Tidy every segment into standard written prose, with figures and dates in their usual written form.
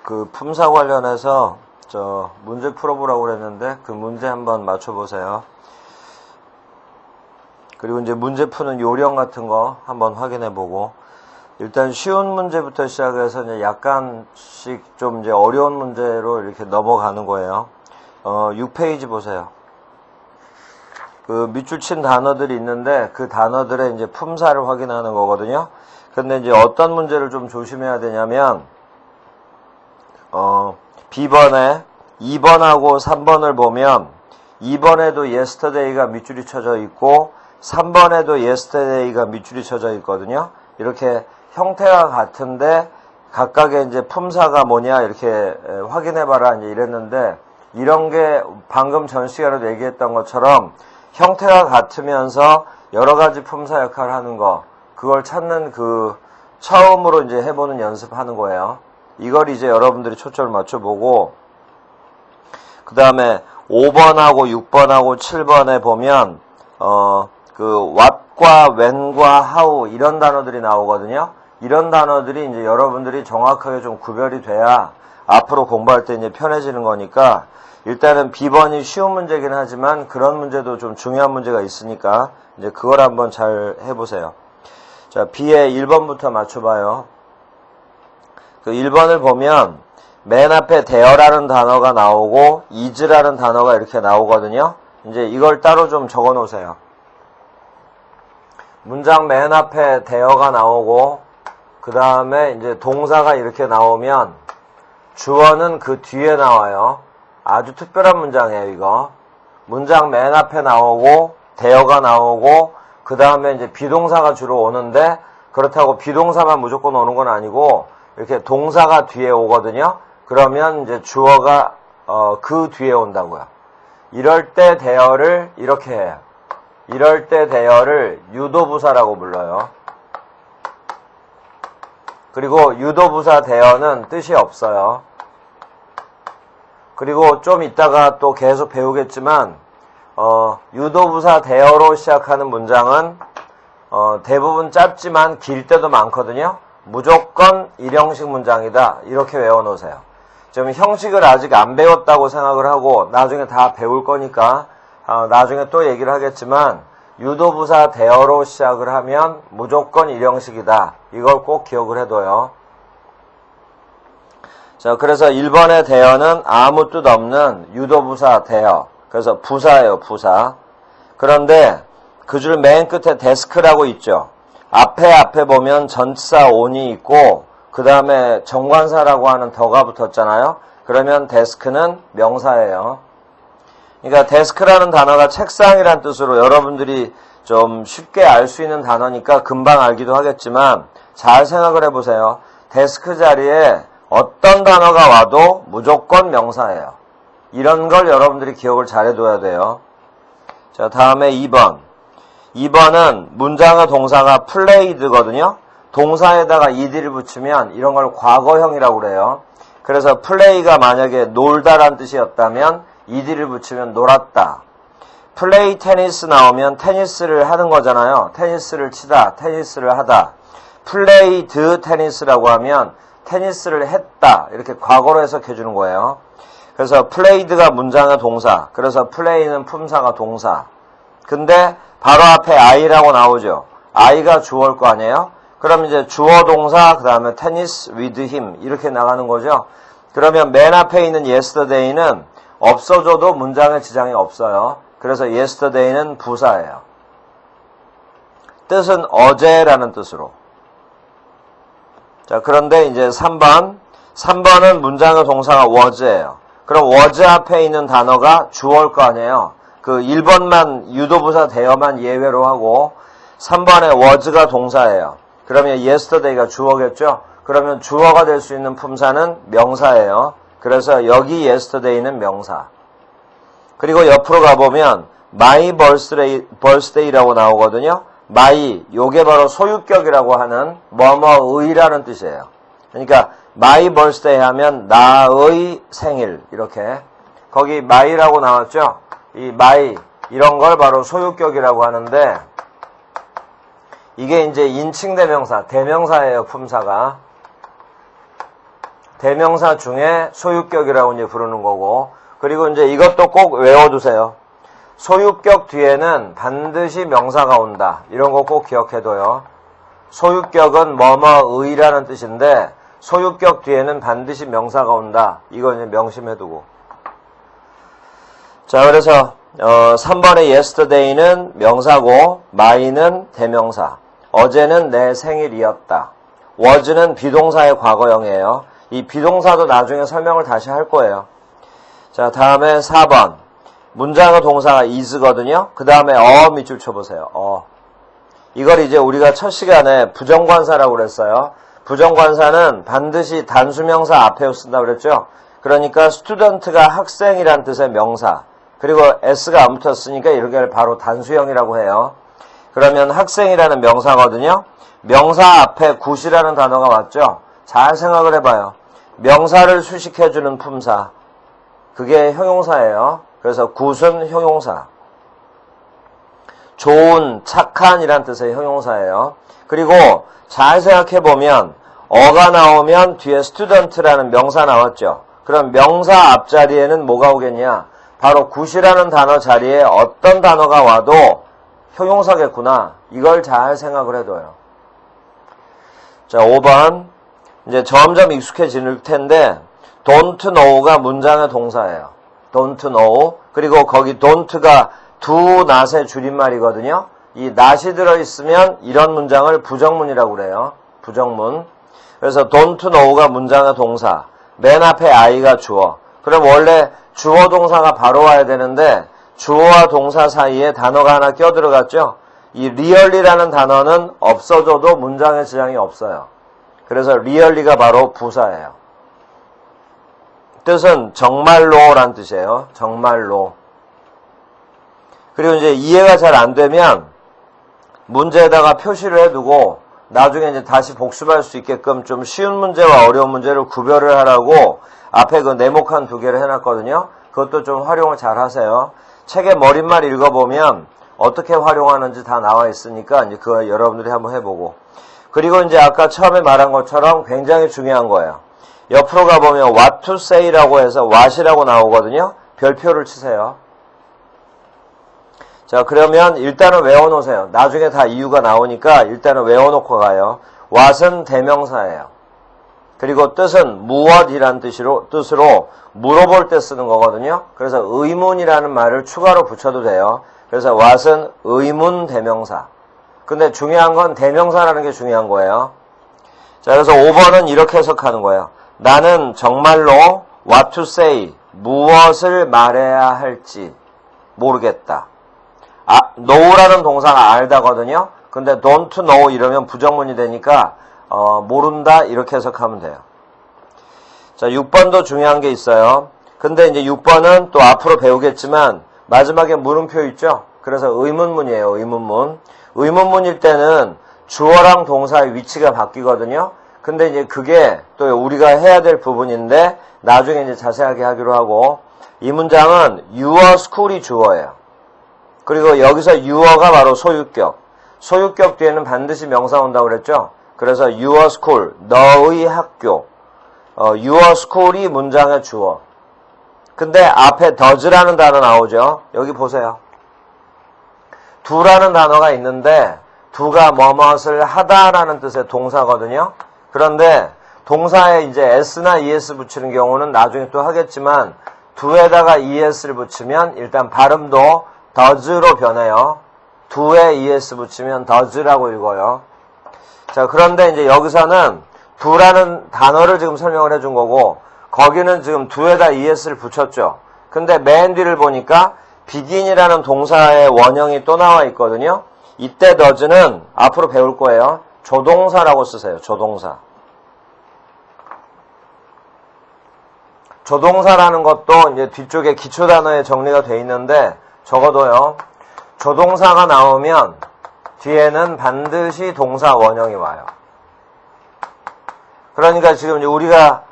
그 품사 관련해서 문제 풀어보라고 그랬는데 그 문제 한번 맞춰보세요. 그리고 이제 문제 푸는 요령 같은 거 한번 확인해보고, 일단 쉬운 문제부터 시작해서 이제 약간씩 좀 이제 어려운 문제로 이렇게 넘어가는 거예요. 6페이지 보세요. 그 밑줄 친 단어들이 있는데 그 단어들의 이제 품사를 확인하는 거거든요. 근데 이제 어떤 문제를 좀 조심해야 되냐면, B번에 2번하고 3번을 보면 2번에도 yesterday가 밑줄이 쳐져 있고 3번에도 yesterday가 밑줄이 쳐져 있거든요. 이렇게 형태가 같은데 각각의 이제 품사가 뭐냐 이렇게 확인해봐라 이제 이랬는데, 이런 게 방금 전 시간에도 얘기했던 것처럼 형태가 같으면서 여러 가지 품사 역할을 하는 거, 그걸 찾는 그 처음으로 이제 해보는 연습하는 거예요. 이걸 이제 여러분들이 초점을 맞춰보고, 그 다음에 5번하고 6번하고 7번에 보면 그 what과 when과 how 이런 단어들이 나오거든요. 이런 단어들이 이제 여러분들이 정확하게 좀 구별이 돼야 앞으로 공부할 때 이제 편해지는 거니까, 일단은 B번이 쉬운 문제긴 하지만 그런 문제도 좀 중요한 문제가 있으니까 이제 그걸 한번 잘 해보세요. 자, B의 1번부터 맞춰봐요. 그 1번을 보면 맨 앞에 there라는 단어가 나오고 is라는 단어가 이렇게 나오거든요. 이제 이걸 따로 좀 적어 놓으세요. 문장 맨 앞에 there가 나오고 그 다음에 이제 동사가 이렇게 나오면 주어는 그 뒤에 나와요. 아주 특별한 문장이에요, 이거. 문장 맨 앞에 나오고 there가 나오고 그 다음에 이제 비동사가 주로 오는데, 그렇다고 비동사만 무조건 오는 건 아니고 이렇게 동사가 뒤에 오거든요. 그러면 이제 주어가 그 뒤에 온다고요. 이럴 때 there를 이렇게 해요. 이럴 때 there를 유도부사라고 불러요. 그리고 유도부사 there는 뜻이 없어요. 그리고 좀 이따가 또 계속 배우겠지만 유도부사 there로 시작하는 문장은 대부분 짧지만 길 때도 많거든요. 무조건 일형식 문장이다, 이렇게 외워놓으세요. 지금 형식을 아직 안 배웠다고 생각을 하고 나중에 다 배울 거니까 나중에 또 얘기를 하겠지만, 유도부사 there로 시작을 하면 무조건 일형식이다, 이걸 꼭 기억을 해둬요. 자, 그래서 1번의 there는 아무 뜻 없는 유도부사 there, 그래서 부사예요, 부사. 그런데 그 줄 맨 끝에 desk라고 있죠. 앞에 보면 전치사 on이 있고 그 다음에 정관사라고 하는 더가 붙었잖아요. 그러면 desk는 명사예요. 그러니까 desk라는 단어가 책상이란 뜻으로 여러분들이 좀 쉽게 알 수 있는 단어니까 금방 알기도 하겠지만, 잘 생각을 해보세요. 데스크 자리에 어떤 단어가 와도 무조건 명사예요. 이런 걸 여러분들이 기억을 잘 해둬야 돼요. 자, 다음에 2번. 2번은 문장의 동사가 played거든요. 동사에다가 ed를 붙이면 이런 걸 과거형이라고 그래요. 그래서 play가 만약에 놀다란 뜻이었다면 ed를 붙이면 놀았다. play 테니스 나오면 테니스를 하는 거잖아요. 테니스를 치다, 테니스를 하다. played 테니스라고 하면 테니스를 했다, 이렇게 과거로 해석해 주는 거예요. 그래서 played가 문장의 동사, 그래서 play는 품사가 동사. 근데 바로 앞에 I라고 나오죠. I가 주어일 거 아니에요? 그럼 이제 주어 동사, 그 다음에 tennis with him 이렇게 나가는 거죠. 그러면 맨 앞에 있는 yesterday는 없어져도 문장에 지장이 없어요. 그래서 yesterday는 부사예요. 뜻은 어제라는 뜻으로. 자, 그런데 이제 3번은 문장의 동사가 was예요. 그럼 was 앞에 있는 단어가 주어일 거 아니에요. 그 1번만 유도부사 there만 예외로 하고 3번에 was가 동사예요. 그러면 yesterday가 주어겠죠. 그러면 주어가 될 수 있는 품사는 명사예요. 그래서 여기 yesterday는 명사. 그리고 옆으로 가보면 my birthday라고 나오거든요. my, 요게 바로 소유격이라고 하는 뭐뭐의라는 뜻이에요. 그러니까 my birthday 하면 나의 생일, 이렇게. 거기 my라고 나왔죠. 이 my, 이런 걸 바로 소유격이라고 하는데, 이게 이제 인칭 대명사, 대명사예요, 품사가. 대명사 중에 소유격이라고 이제 부르는 거고, 그리고 이제 이것도 꼭 외워두세요. 소유격 뒤에는 반드시 명사가 온다. 이런 거 꼭 기억해둬요. 소유격은 뭐뭐의라는 뜻인데 소유격 뒤에는 반드시 명사가 온다. 이거 이제 명심해두고. 자, 그래서 3번의 yesterday는 명사고 my는 대명사. 어제는 내 생일이었다. was는 비동사의 과거형이에요. 이 비동사도 나중에 설명을 다시 할 거예요. 자, 다음에 4번. 문장의 동사가 is거든요. 그 다음에 밑줄 쳐보세요. 이걸 이제 우리가 첫 시간에 부정관사라고 그랬어요. 부정관사는 반드시 단수명사 앞에 쓴다고 그랬죠. 그러니까 student가 학생이란 뜻의 명사. 그리고 s가 안 붙었으니까 이렇게 바로 단수형이라고 해요. 그러면 학생이라는 명사거든요. 명사 앞에 굿이라는 단어가 왔죠. 잘 생각을 해봐요. 명사를 수식해주는 품사. 그게 형용사예요. 그래서 굿은 형용사. 좋은, 착한이란 뜻의 형용사예요. 그리고 잘 생각해보면 어가 나오면 뒤에 student라는 명사 나왔죠. 그럼 명사 앞자리에는 뭐가 오겠냐? 바로 굿이라는 단어 자리에 어떤 단어가 와도 형용사겠구나. 이걸 잘 생각을 해둬요. 자, 5번. 이제 점점 익숙해질 텐데 don't know가 문장의 동사예요. don't know. 그리고 거기 don't가 do not의 줄임말이거든요. 이 not이 들어있으면 이런 문장을 부정문이라고 그래요. 부정문. 그래서 don't know가 문장의 동사. 맨 앞에 I가 주어. 그럼 원래 주어 동사가 바로 와야 되는데 주어와 동사 사이에 단어가 하나 껴들어갔죠. 이 really라는 단어는 없어져도 문장에 지장이 없어요. 그래서 really가 바로 부사예요. 뜻은 정말로란 뜻이에요. 정말로. 그리고 이제 이해가 잘 안 되면 문제에다가 표시를 해두고 나중에 이제 다시 복습할 수 있게끔 좀 쉬운 문제와 어려운 문제를 구별을 하라고 앞에 그 네모칸 2개를 해놨거든요. 그것도 좀 활용을 잘 하세요. 책의 머릿말 읽어보면 어떻게 활용하는지 다 나와 있으니까 이제 그거 여러분들이 한번 해보고. 그리고 이제 아까 처음에 말한 것처럼 굉장히 중요한 거예요. 옆으로 가보면 what to say라고 해서 what이라고 나오거든요. 별표를 치세요. 자, 그러면 일단은 외워놓으세요. 나중에 다 이유가 나오니까 일단은 외워놓고 가요. what은 대명사예요. 그리고 뜻은 무엇이란 뜻으로 물어볼 때 쓰는 거거든요. 그래서 의문이라는 말을 추가로 붙여도 돼요. 그래서 what은 의문 대명사. 근데 중요한 건 대명사라는 게 중요한 거예요. 자, 그래서 5번은 이렇게 해석하는 거예요. 나는 정말로 what to say, 무엇을 말해야 할지 모르겠다. know라는 동사가 알다거든요. 근데 don't know 이러면 부정문이 되니까 모른다 이렇게 해석하면 돼요. 자, 6번도 중요한 게 있어요. 근데 이제 6번은 또 앞으로 배우겠지만 마지막에 물음표 있죠? 그래서 의문문이에요. 의문문. 의문문일 때는 주어랑 동사의 위치가 바뀌거든요. 근데 이제 그게 또 우리가 해야 될 부분인데 나중에 이제 자세하게 하기로 하고, 이 문장은 your school이 주어예요. 그리고 여기서 your가 바로 소유격. 소유격 뒤에는 반드시 명사 온다고 그랬죠? 그래서 your school, 너의 학교. your school이 문장의 주어. 근데 앞에 does라는 단어 나오죠? 여기 보세요. do라는 단어가 있는데 do가 뭐뭇을 하다라는 뜻의 동사거든요. 그런데 동사에 이제 s나 es 붙이는 경우는 나중에 또 하겠지만 do에다가 es를 붙이면 일단 발음도 does로 변해요. do에 es 붙이면 does라고 읽어요. 자, 그런데 이제 여기서는 do라는 단어를 지금 설명을 해준 거고 거기는 지금 do에다 es를 붙였죠. 근데 맨 뒤를 보니까 begin이라는 동사의 원형이 또 나와 있거든요. 이때 does는 앞으로 배울 거예요. 조동사라고 쓰세요. 조동사. 조동사라는 것도 이제 뒤쪽에 기초 단어에 정리가 돼 있는데 적어도요. 조동사가 나오면 뒤에는 반드시 동사 원형이 와요. 그러니까 지금 이제 우리가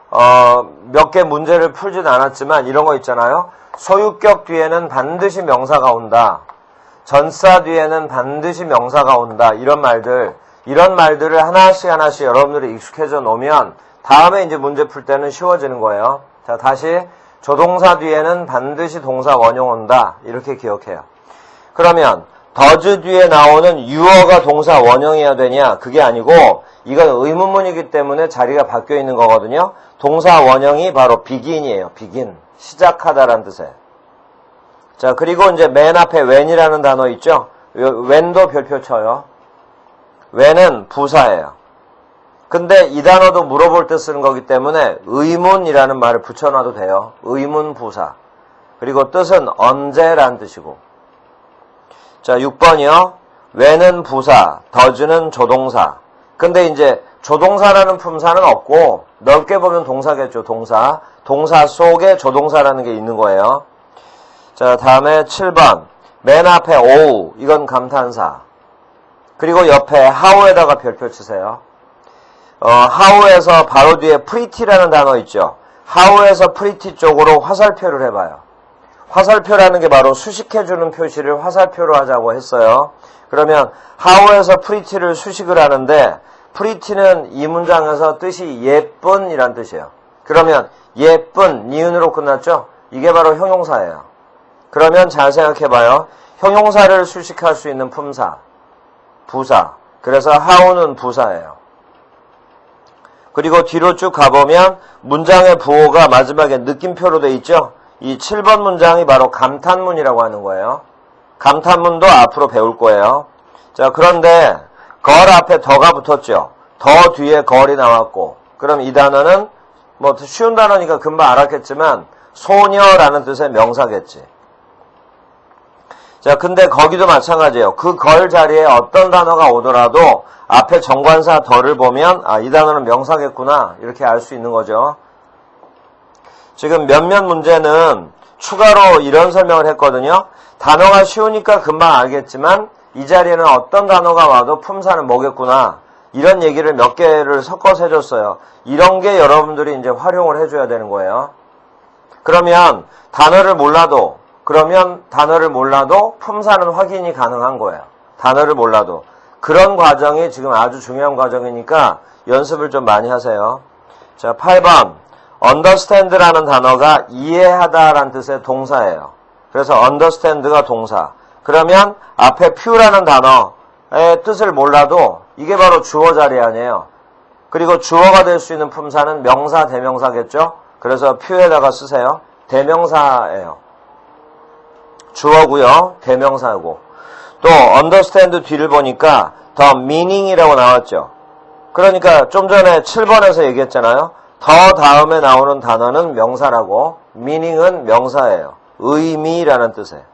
몇 개 문제를 풀진 않았지만 이런 거 있잖아요. 소유격 뒤에는 반드시 명사가 온다. 전사 뒤에는 반드시 명사가 온다. 이런 말들을 하나씩 여러분들이 익숙해져 놓으면 다음에 이제 문제 풀 때는 쉬워지는 거예요. 자, 다시 조동사 뒤에는 반드시 동사 원형 온다. 이렇게 기억해요. 그러면 does 뒤에 나오는 유어가 동사 원형이어야 되냐? 그게 아니고 이건 의문문이기 때문에 자리가 바뀌어 있는 거거든요. 동사 원형이 바로 begin이에요. begin. 시작하다라는 뜻이에요. 자, 그리고 이제 맨 앞에 when이라는 단어 있죠? when도 별표 쳐요. when은 부사예요. 근데 이 단어도 물어볼 때 쓰는 거기 때문에 의문이라는 말을 붙여놔도 돼요. 의문 부사. 그리고 뜻은 언제라는 뜻이고. 자, 6번이요. when은 부사, does는 조동사. 근데 이제 조동사라는 품사는 없고 넓게 보면 동사겠죠. 동사. 동사 속에 조동사라는 게 있는 거예요. 자, 다음에 7번. 맨 앞에 오우. 이건 감탄사. 그리고 옆에 how에다가 별표 치세요. how에서 바로 뒤에 pretty라는 단어 있죠. how에서 pretty 쪽으로 화살표를 해봐요. 화살표라는 게 바로 수식해주는 표시를 화살표로 하자고 했어요. 그러면 how에서 pretty를 수식을 하는데 pretty는 이 문장에서 뜻이 예쁜이란 뜻이에요. 그러면 예쁜, 니은으로 끝났죠? 이게 바로 형용사예요. 그러면 잘 생각해봐요. 형용사를 수식할 수 있는 품사, 부사. 그래서 how는 부사예요. 그리고 뒤로 쭉 가보면 문장의 부호가 마지막에 느낌표로 돼 있죠? 이 7번 문장이 바로 감탄문이라고 하는 거예요. 감탄문도 앞으로 배울 거예요. 자, 그런데 걸 앞에 더가 붙었죠. 더 뒤에 걸이 나왔고, 그럼 이 단어는 뭐 쉬운 단어니까 금방 알았겠지만 소녀라는 뜻의 명사겠지. 자, 근데 거기도 마찬가지예요. 그 걸 자리에 어떤 단어가 오더라도 앞에 정관사 더를 보면 이 단어는 명사겠구나 이렇게 알 수 있는 거죠. 지금 몇몇 문제는 추가로 이런 설명을 했거든요. 단어가 쉬우니까 금방 알겠지만 이 자리에는 어떤 단어가 와도 품사는 뭐겠구나 이런 얘기를 몇 개를 섞어서 해줬어요. 이런 게 여러분들이 이제 활용을 해줘야 되는 거예요. 그러면 단어를 몰라도 품사는 확인이 가능한 거예요. 단어를 몰라도. 그런 과정이 지금 아주 중요한 과정이니까 연습을 좀 많이 하세요. 자, 8번. understand라는 단어가 이해하다라는 뜻의 동사예요. 그래서 understand가 동사. 그러면 앞에 few라는 단어의 뜻을 몰라도 이게 바로 주어 자리 아니에요. 그리고 주어가 될 수 있는 품사는 명사, 대명사겠죠? 그래서 few에다가 쓰세요. 대명사예요. 주어고요. 대명사고. 또 understand 뒤를 보니까 the meaning이라고 나왔죠. 그러니까 좀 전에 7번에서 얘기했잖아요. 더 다음에 나오는 단어는 명사라고, meaning은 명사예요. 의미라는 뜻이에요.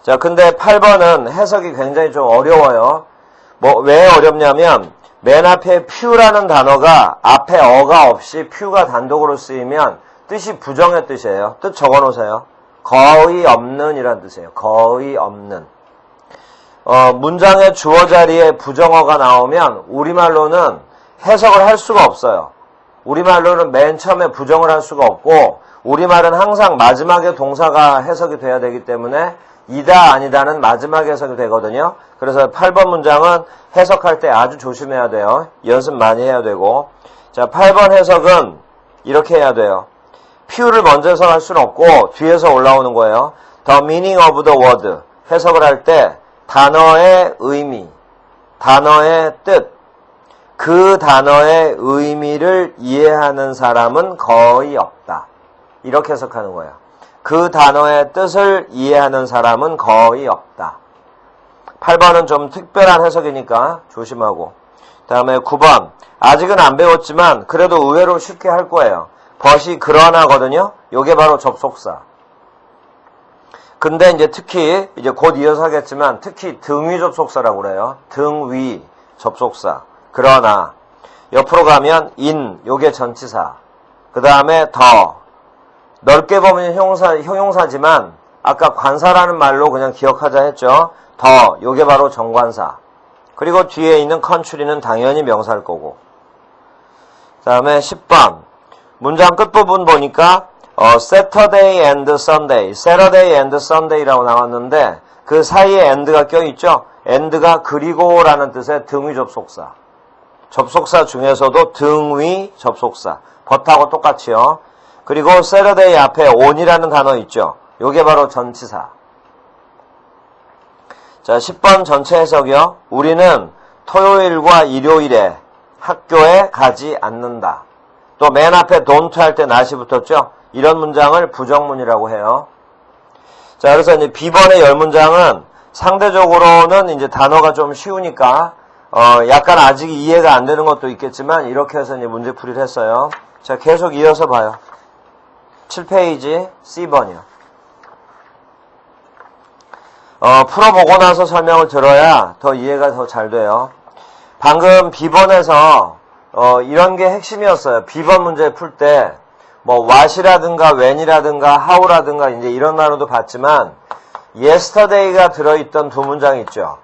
자, 근데 8번은 해석이 굉장히 좀 어려워요. 왜 어렵냐면 맨 앞에 few라는 단어가 앞에 어가 없이 few가 단독으로 쓰이면 뜻이 부정의 뜻이에요. 뜻 적어놓으세요. 거의 없는 이란 뜻이에요. 거의 없는. 문장의 주어 자리에 부정어가 나오면 우리말로는 해석을 할 수가 없어요. 우리말로는 맨 처음에 부정을 할 수가 없고 우리말은 항상 마지막에 동사가 해석이 돼야 되기 때문에 이다 아니다는 마지막에 해석이 되거든요. 그래서 8번 문장은 해석할 때 아주 조심해야 돼요. 연습 많이 해야 되고. 자, 8번 해석은 이렇게 해야 돼요. few를 먼저 해석할 수는 없고 뒤에서 올라오는 거예요. The meaning of the word. 해석을 할 때 단어의 의미, 단어의 뜻, 그 단어의 의미를 이해하는 사람은 거의 없다. 이렇게 해석하는 거예요. 그 단어의 뜻을 이해하는 사람은 거의 없다. 8번은 좀 특별한 해석이니까 조심하고. 다음에 9번. 아직은 안 배웠지만 그래도 의외로 쉽게 할 거예요. 벗이 그러나거든요. 요게 바로 접속사. 근데 이제 특히 이제 곧 이어서 하겠지만 특히 등위 접속사라고 그래요. 등위 접속사. 그러나 옆으로 가면 in 요게 전치사. 그 다음에 더 넓게 보면 형용사지만 아까 관사라는 말로 그냥 기억하자 했죠. 더 요게 바로 정관사. 그리고 뒤에 있는 country는 당연히 명사일 거고. 그 다음에 10번 문장 끝부분 보니까 Saturday and Sunday, Saturday and Sunday라고 나왔는데 그 사이에 and가 껴있죠. and가 그리고라는 뜻의 등위 접속사. 접속사 중에서도 등위 접속사. but하고 똑같이요. 그리고 Saturday 앞에 on이라는 단어 있죠. 요게 바로 전치사. 자, 10번 전체 해석이요. 우리는 토요일과 일요일에 학교에 가지 않는다. 또 맨 앞에 don't 할 때 not이 붙었죠. 이런 문장을 부정문이라고 해요. 자, 그래서 이제 B번의 10문장은 상대적으로는 이제 단어가 좀 쉬우니까 약간 아직 이해가 안 되는 것도 있겠지만 이렇게 해서 이제 문제풀이를 했어요. 자, 계속 이어서 봐요. 7페이지 C번이요. 풀어보고 나서 설명을 들어야 더 이해가 더 잘 돼요. 방금 B번에서 이런 게 핵심이었어요. B번 문제 풀 때 뭐 what이라든가 when이라든가 how라든가 이제 이런 단어도 봤지만 yesterday가 들어있던 두 문장이 있죠.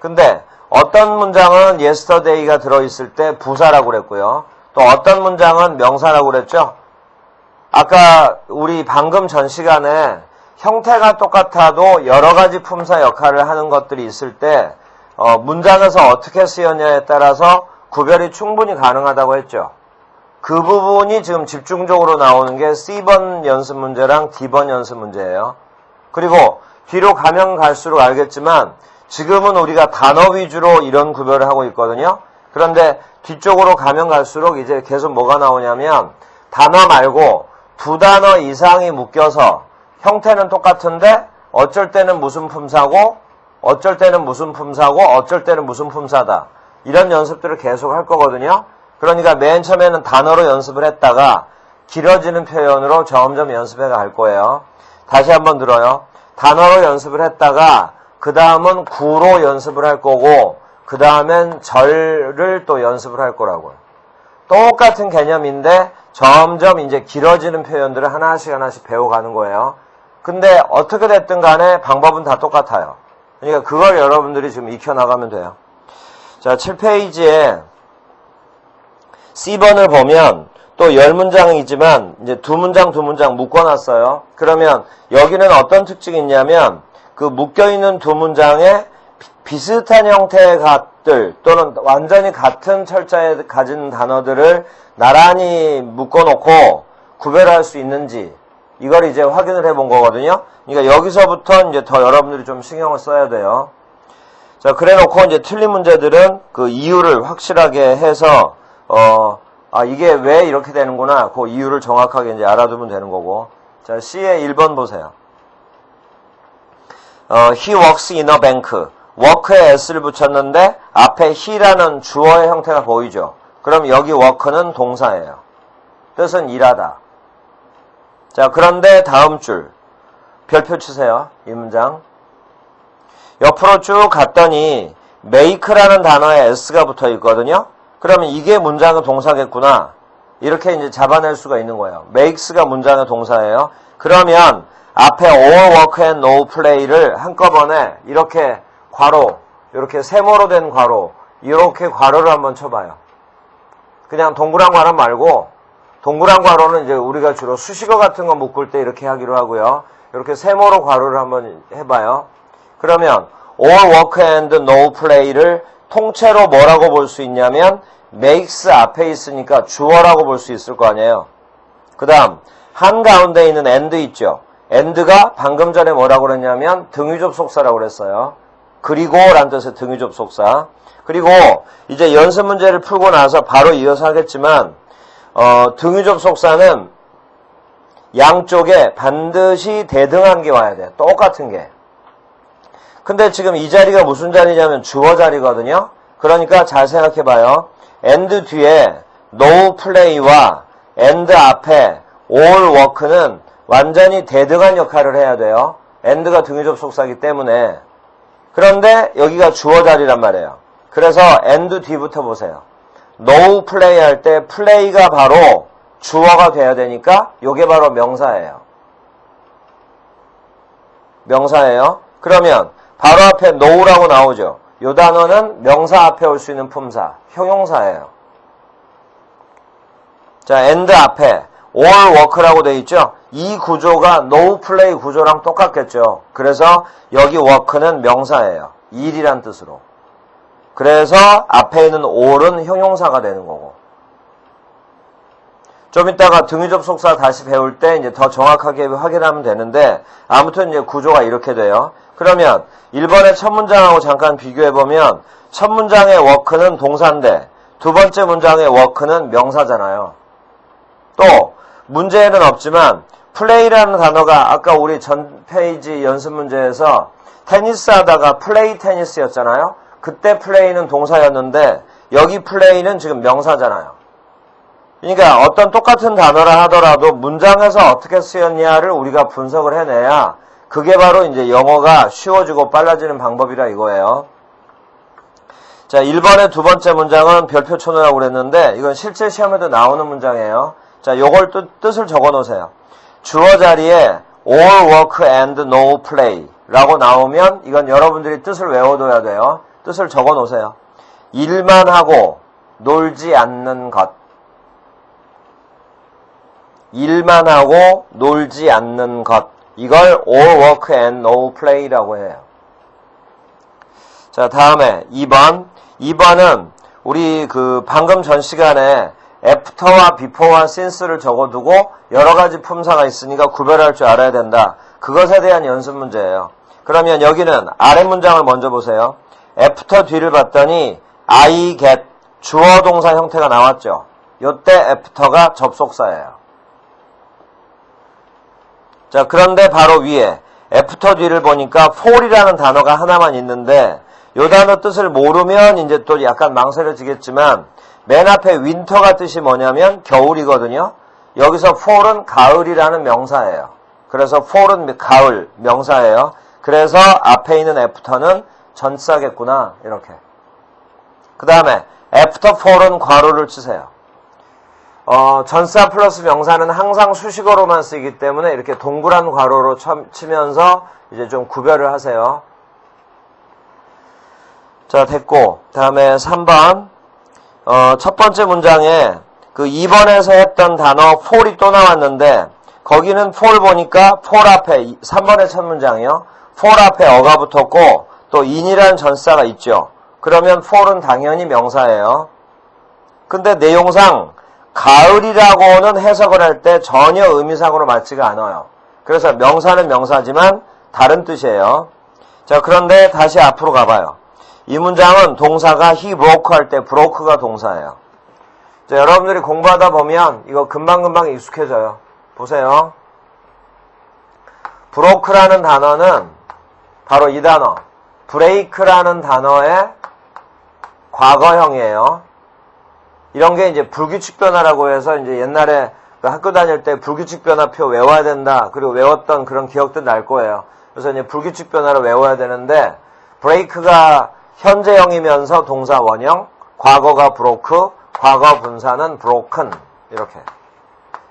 근데 어떤 문장은 yesterday가 들어있을 때 부사라고 그랬고요. 또 어떤 문장은 명사라고 그랬죠. 아까 우리 방금 전 시간에 형태가 똑같아도 여러 가지 품사 역할을 하는 것들이 있을 때 문장에서 어떻게 쓰였냐에 따라서 구별이 충분히 가능하다고 했죠. 그 부분이 지금 집중적으로 나오는 게 C번 연습 문제랑 D번 연습 문제예요. 그리고 뒤로 가면 갈수록 알겠지만 지금은 우리가 단어 위주로 이런 구별을 하고 있거든요. 그런데 뒤쪽으로 가면 갈수록 이제 계속 뭐가 나오냐면 단어 말고 두 단어 이상이 묶여서 형태는 똑같은데 어쩔 때는 무슨 품사고 어쩔 때는 무슨 품사고 어쩔 때는 무슨 품사다. 이런 연습들을 계속 할 거거든요. 그러니까 맨 처음에는 단어로 연습을 했다가 길어지는 표현으로 점점 연습해 갈 거예요. 다시 한번 들어요. 단어로 연습을 했다가 그 다음은 구로 연습을 할 거고 그 다음엔 절을 또 연습을 할 거라고요. 똑같은 개념인데 점점 이제 길어지는 표현들을 하나씩 배워가는 거예요. 근데 어떻게 됐든 간에 방법은 다 똑같아요. 그러니까 그걸 여러분들이 지금 익혀나가면 돼요. 자, 7페이지에 C번을 보면 또 10문장이지만 이제 두 문장 묶어놨어요. 그러면 여기는 어떤 특징이 있냐면 그 묶여있는 두 문장에 비슷한 형태의 것들 또는 완전히 같은 철자에 가진 단어들을 나란히 묶어놓고 구별할 수 있는지 이걸 이제 확인을 해본 거거든요. 그러니까 여기서부터 이제 더 여러분들이 좀 신경을 써야 돼요. 자, 그래 놓고 이제 틀린 문제들은 그 이유를 확실하게 해서, 이게 왜 이렇게 되는구나. 그 이유를 정확하게 이제 알아두면 되는 거고. 자, C의 1번 보세요. He works in a bank. work에 s를 붙였는데 앞에 he라는 주어의 형태가 보이죠. 그럼 여기 work는 동사예요. 뜻은 일하다. 자, 그런데 다음 줄 별표 치세요. 이 문장. 옆으로 쭉 갔더니 make라는 단어에 s가 붙어 있거든요. 그러면 이게 문장의 동사겠구나. 이렇게 이제 잡아낼 수가 있는 거예요. makes가 문장의 동사예요. 그러면 앞에 all work and no play를 한꺼번에 이렇게 괄호, 이렇게 세모로 된 괄호, 이렇게 괄호를 한번 쳐봐요. 그냥 동그란 괄호 말고 동그란 괄호는 이제 우리가 주로 수식어 같은 거 묶을 때 이렇게 하기로 하고요. 이렇게 세모로 괄호를 한번 해봐요. 그러면 all work and no play를 통째로 뭐라고 볼 수 있냐면 makes 앞에 있으니까 주어라고 볼 수 있을 거 아니에요. 그 다음 한가운데 있는 and 있죠. and가 방금 전에 뭐라고 그랬냐면 등위접속사라고 그랬어요. 그리고 라는 뜻의 등위접속사. 그리고 이제 연습 문제를 풀고 나서 바로 이어서 하겠지만 등위접속사는 양쪽에 반드시 대등한 게 와야 돼. 똑같은 게. 근데 지금 이 자리가 무슨 자리냐면 주어 자리거든요. 그러니까 잘 생각해봐요. and 뒤에 no play와 and 앞에 all work는 완전히 대등한 역할을 해야 돼요. and가 등위접속사이기 때문에. 그런데 여기가 주어 자리란 말이에요. 그래서 and 뒤부터 보세요. no play 할 때 play가 바로 주어가 돼야 되니까 이게 바로 명사예요. 명사예요. 그러면 바로 앞에 no라고 나오죠. 이 단어는 명사 앞에 올 수 있는 품사, 형용사예요. 자, and 앞에 all work라고 되어 있죠. 이 구조가 no play 구조랑 똑같겠죠. 그래서 여기 work는 명사예요. 일이란 뜻으로. 그래서 앞에 있는 all은 형용사가 되는 거고. 좀 이따가 등위접속사 다시 배울 때 이제 더 정확하게 확인하면 되는데, 아무튼 이제 구조가 이렇게 돼요. 그러면 1번의 첫 문장하고 잠깐 비교해보면, 첫 문장의 work는 동사인데, 두 번째 문장의 work는 명사잖아요. 또, 문제에는 없지만, play라는 단어가 아까 우리 전 페이지 연습 문제에서 테니스 하다가 플레이 테니스였잖아요. 그때 play는 동사였는데, 여기 play는 지금 명사잖아요. 그러니까 어떤 똑같은 단어라 하더라도 문장에서 어떻게 쓰였냐를 우리가 분석을 해내야 그게 바로 이제 영어가 쉬워지고 빨라지는 방법이라 이거예요. 자, 1번의 두 번째 문장은 별표 쳐놓으라고 그랬는데 이건 실제 시험에도 나오는 문장이에요. 자, 요걸 뜻을 적어 놓으세요. 주어 자리에 all work and no play 라고 나오면 이건 여러분들이 뜻을 외워둬야 돼요. 뜻을 적어 놓으세요. 일만 하고 놀지 않는 것. 일만 하고 놀지 않는 것. 이걸 all work and no play라고 해요. 자, 다음에 2번. 2번은 우리 방금 전 시간에 after와 before와 since를 적어두고 여러 가지 품사가 있으니까 구별할 줄 알아야 된다. 그것에 대한 연습 문제예요. 그러면 여기는 아래 문장을 먼저 보세요. after 뒤를 봤더니 I get 주어 동사 형태가 나왔죠. 요때 after가 접속사예요. 자, 그런데 바로 위에 after 뒤를 보니까 fall이라는 단어가 하나만 있는데 요 단어 뜻을 모르면 이제 또 약간 망설여지겠지만 맨 앞에 winter가 뜻이 뭐냐면 겨울이거든요. 여기서 fall은 가을이라는 명사예요. 그래서 fall은 가을 명사예요. 그래서 앞에 있는 after는 전치사겠구나 이렇게. 그 다음에 after fall은 괄호를 치세요. 전사 플러스 명사는 항상 수식어로만 쓰이기 때문에 이렇게 동그란 괄호로 치면서 이제 좀 구별을 하세요. 자, 됐고. 다음에 3번. 첫 번째 문장에 2번에서 했던 단어 fall이 또 나왔는데 거기는 fall 보니까 fall 앞에 3번의 첫 문장이요. fall 앞에 어가 붙었고 또 in이라는 전사가 있죠. 그러면 fall은 당연히 명사예요. 근데 내용상 가을이라고는 해석을 할 때 전혀 의미상으로 맞지가 않아요. 그래서 명사는 명사지만 다른 뜻이에요. 자, 그런데 다시 앞으로 가봐요. 이 문장은 동사가 he broke 할 때 broke가 동사예요. 자, 여러분들이 공부하다 보면 이거 금방금방 익숙해져요. 보세요. broke라는 단어는 바로 이 단어 break라는 단어의 과거형이에요. 이런 게 이제 불규칙 변화라고 해서 이제 옛날에 학교 다닐 때 불규칙 변화표 외워야 된다. 그리고 외웠던 그런 기억도 날 거예요. 그래서 이제 불규칙 변화를 외워야 되는데 break가 현재형이면서 동사 원형, 과거가 broke, 과거 분사는 broken 이렇게.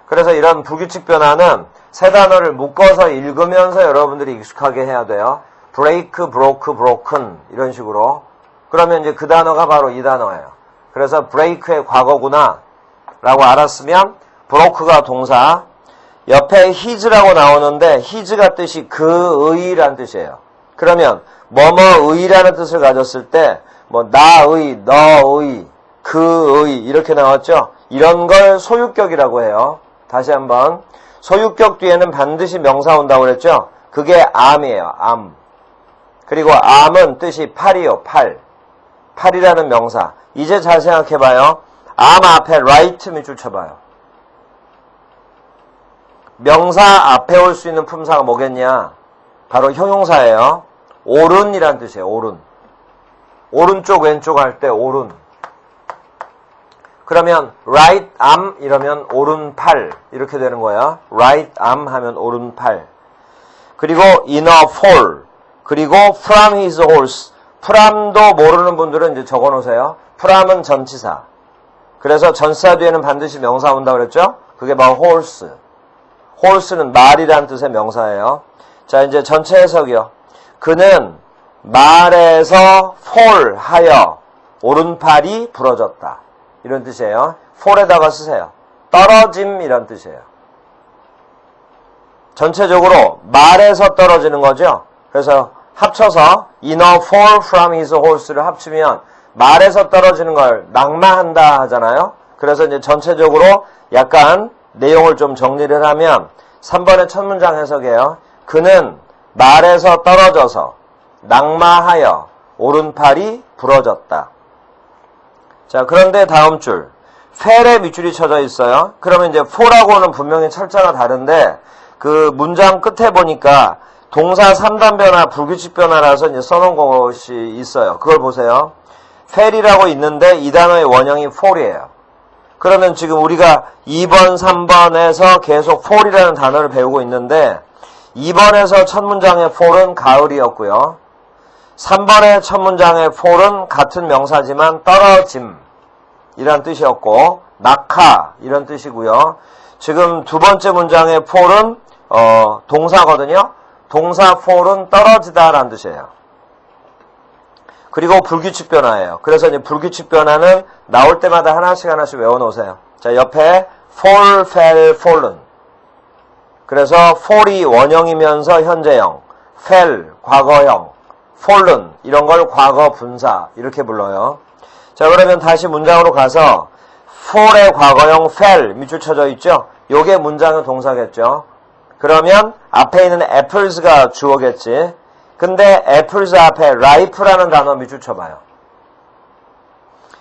그래서 이런 불규칙 변화는 세 단어를 묶어서 읽으면서 여러분들이 익숙하게 해야 돼요. break, broke, broken 이런 식으로. 그러면 이제 그 단어가 바로 이 단어예요. 그래서 break의 과거구나 라고 알았으면 broke가 동사, 옆에 his라고 나오는데 his가 뜻이 그의란 뜻이에요. 그러면 뭐뭐의라는 뜻을 가졌을 때 뭐 나의, 너의, 그의 이렇게 나왔죠. 이런 걸 소유격이라고 해요. 다시 한번 소유격 뒤에는 반드시 명사 온다고 그랬죠. 그게 am이에요. am. 그리고 am은 뜻이 팔이요. 팔. 팔이라는 명사. 이제 잘 생각해봐요. am 앞에 right 밑줄 쳐봐요. 명사 앞에 올 수 있는 품사가 뭐겠냐? 바로 형용사예요. 오른이란 뜻이에요. 오른. 오른쪽 왼쪽 할 때 오른. 그러면 right arm 이러면 오른팔 이렇게 되는 거야. right arm 하면 오른팔. 그리고 in a fall. 그리고 from his horse. from도 모르는 분들은 이제 적어 놓으세요. from은 전치사. 그래서 전치사 뒤에는 반드시 명사 온다고 그랬죠? 그게 바로 horse. horse는 말이란 뜻의 명사예요. 자, 이제 전체 해석이요. 그는 말에서 fall 하여 오른팔이 부러졌다. 이런 뜻이에요. fall에다가 쓰세요. 떨어짐 이런 뜻이에요. 전체적으로 말에서 떨어지는 거죠. 그래서 합쳐서 in a fall from his horse를 합치면 말에서 떨어지는 걸 낙마한다 하잖아요. 그래서 이제 전체적으로 약간 내용을 좀 정리를 하면 3번의 첫 문장 해석이에요. 그는 말에서 떨어져서 낙마하여 오른팔이 부러졌다. 자, 그런데 다음 줄 fell에 밑줄이 쳐져 있어요. 그러면 이제 for하고는 분명히 철자가 다른데 그 문장 끝에 보니까 동사 3단 변화, 불규칙 변화라서 이제 써놓은 것이 있어요. 그걸 보세요. fell이라고 있는데 이 단어의 원형이 for이에요. 그러면 지금 우리가 2번, 3번에서 계속 fall이라는 단어를 배우고 있는데 2번에서 첫 문장의 fall은 가을이었고요. 3번의 첫 문장의 fall은 같은 명사지만 떨어짐 이란 뜻이었고 낙하 이런 뜻이고요. 지금 두 번째 문장의 fall은 동사거든요. 동사 fall은 떨어지다 라는 뜻이에요. 그리고 불규칙 변화예요. 그래서 이제 불규칙 변화는 나올 때마다 하나씩 외워놓으세요. 자, 옆에 fall, fell, fallen. 그래서 fall이 원형이면서 현재형, fell, 과거형, fallen 이런 걸 과거 분사 이렇게 불러요. 자, 그러면 다시 문장으로 가서 fall의 과거형 fell 밑줄 쳐져 있죠? 요게 문장의 동사겠죠? 그러면 앞에 있는 apples가 주어겠지? 근데 apples 앞에 ripe라는 단어 밑줄 쳐봐요.